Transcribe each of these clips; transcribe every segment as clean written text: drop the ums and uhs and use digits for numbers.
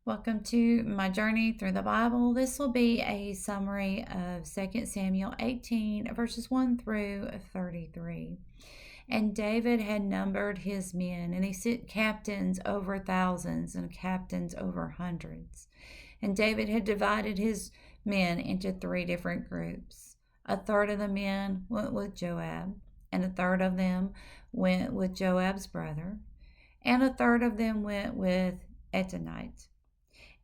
Welcome to my journey through the Bible. This will be a summary of 2 Samuel 18, verses 1 through 33. And David had numbered his men, and he set captains over thousands and captains over hundreds. And David had divided his men into three different groups. A third of the men went with Joab, and a third of them went with Joab's brother, and a third of them went with Etonite.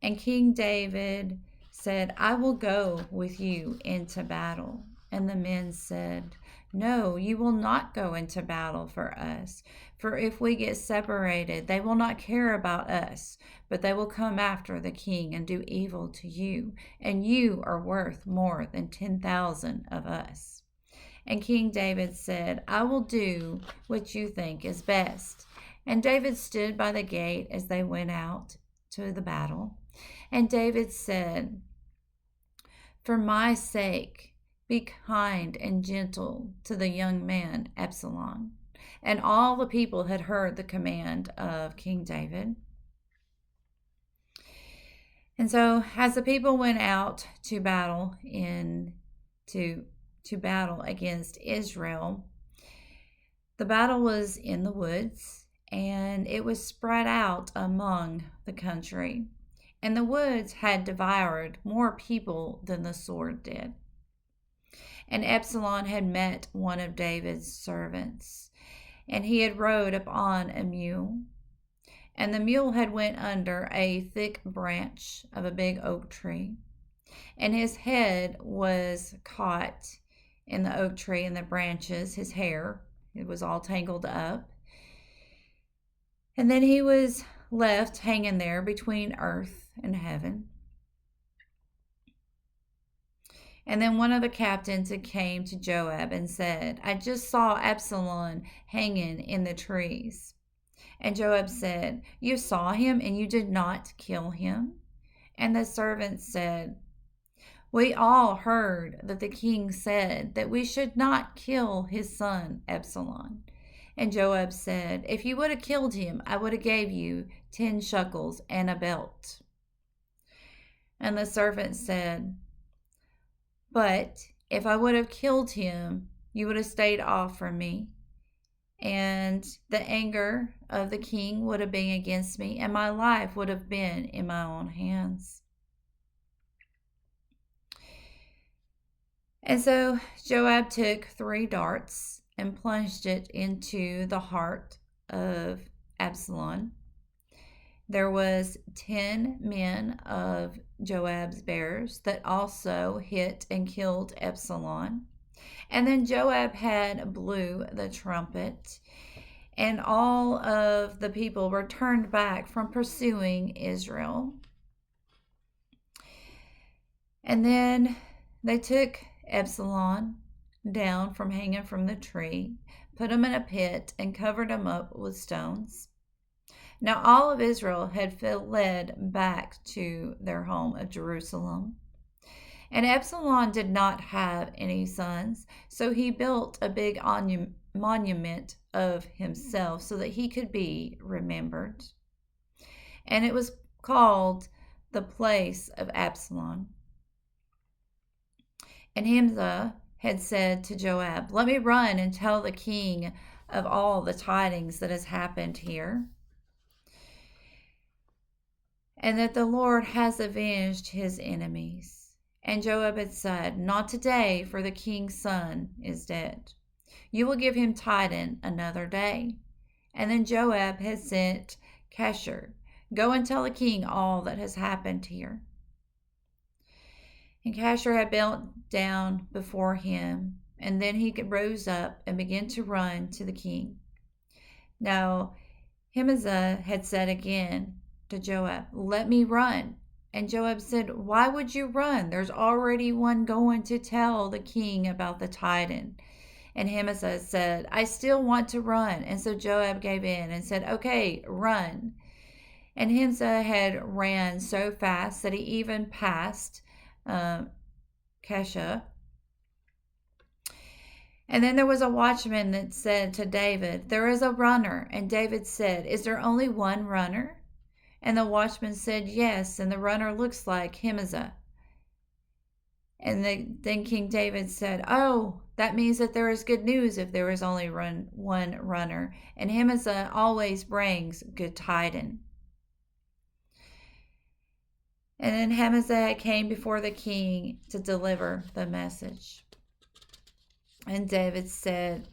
And King David said, I will go with you into battle. And the men said, No, you will not go into battle for us. For if we get separated, they will not care about us, but they will come after the king and do evil to you. And you are worth more than 10,000 of us. And King David said, I will do what you think is best. And David stood by the gate as they went out to the battle. And David said, For my sake, be kind and gentle to the young man Absalom. And all the people had heard the command of King David. And so as the people went out to battle to battle against Israel, the battle was in the woods, and it was spread out among the country. And the woods had devoured more people than the sword did. And Absalom had met one of David's servants, and he had rode upon a mule. And the mule had went under a thick branch of a big oak tree, and his head was caught in the oak tree and the branches, his hair, it was all tangled up. And then he was left hanging there between earth and heaven. And then one of the captains had came to Joab and said, I just saw Absalom hanging in the trees. And Joab said, You saw him and you did not kill him? And the servant said, We all heard that the king said that we should not kill his son Absalom. And Joab said, If you would have killed him, I would have gave you 10 shekels and a belt. And the servant said, But if I would have killed him, you would have stayed off from me, and the anger of the king would have been against me, and my life would have been in my own hands. And so Joab took 3 darts and plunged it into the heart of Absalom. There was 10 men of Joab's bearers that also hit and killed Absalom. And then Joab had blew the trumpet, and all of the people were turned back from pursuing Israel. And then they took Absalom down from hanging from the tree, put him in a pit, and covered him up with stones. Now all of Israel had fled back to their home of Jerusalem. And Absalom did not have any sons, so he built a big monument of himself so that he could be remembered. And it was called the place of Absalom. And Hamza had said to Joab, Let me run and tell the king of all the tidings that has happened here, and that the Lord has avenged his enemies. And Joab had said, Not today, for the king's son is dead. You will give him tidings another day. And then Joab had sent Casher, Go and tell the king all that has happened here. And Casher had bent down before him, and then he rose up and began to run to the king. Now Hamza had said again to Joab, Let me run. And Joab said, Why would you run? There's already one going to tell the king about the tidings. And Hamza said, I still want to run. And so Joab gave in and said, Okay, run. And Hamza had ran so fast that he even passed Kesha. And then there was a watchman that said to David, There is a runner. And David said, Is there only one runner? And the watchman said, Yes, and the runner looks like Himazah. And then King David said, Oh, that means that there is good news if there is only one runner. And Himazah always brings good tidings. And then Himazah came before the king to deliver the message. And David said,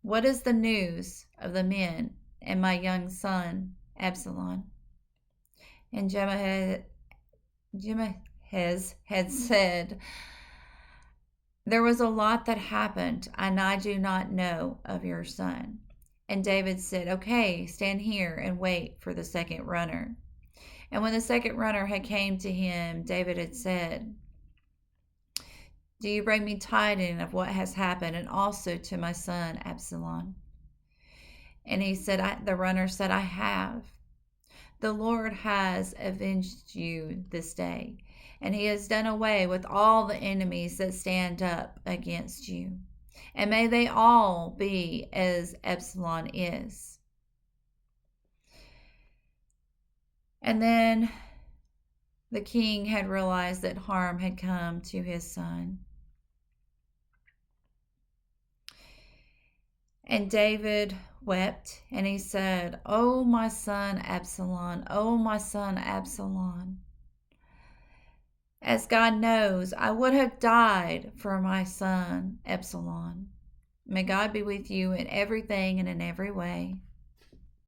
What is the news of the men and my young son Absalom? And Jemahaz had said, There was a lot that happened, and I do not know of your son. And David said, Okay, stand here and wait for the second runner. And when the second runner had came to him, David had said, Do you bring me tidings of what has happened, and also to my son Absalom? And he said, the runner said, I have. The Lord has avenged you this day, and he has done away with all the enemies that stand up against you. And may they all be as Absalom is. And then the king had realized that harm had come to his son. And David wept, and he said, Oh, my son Absalom, oh, my son Absalom. As God knows, I would have died for my son Absalom. May God be with you in everything and in every way.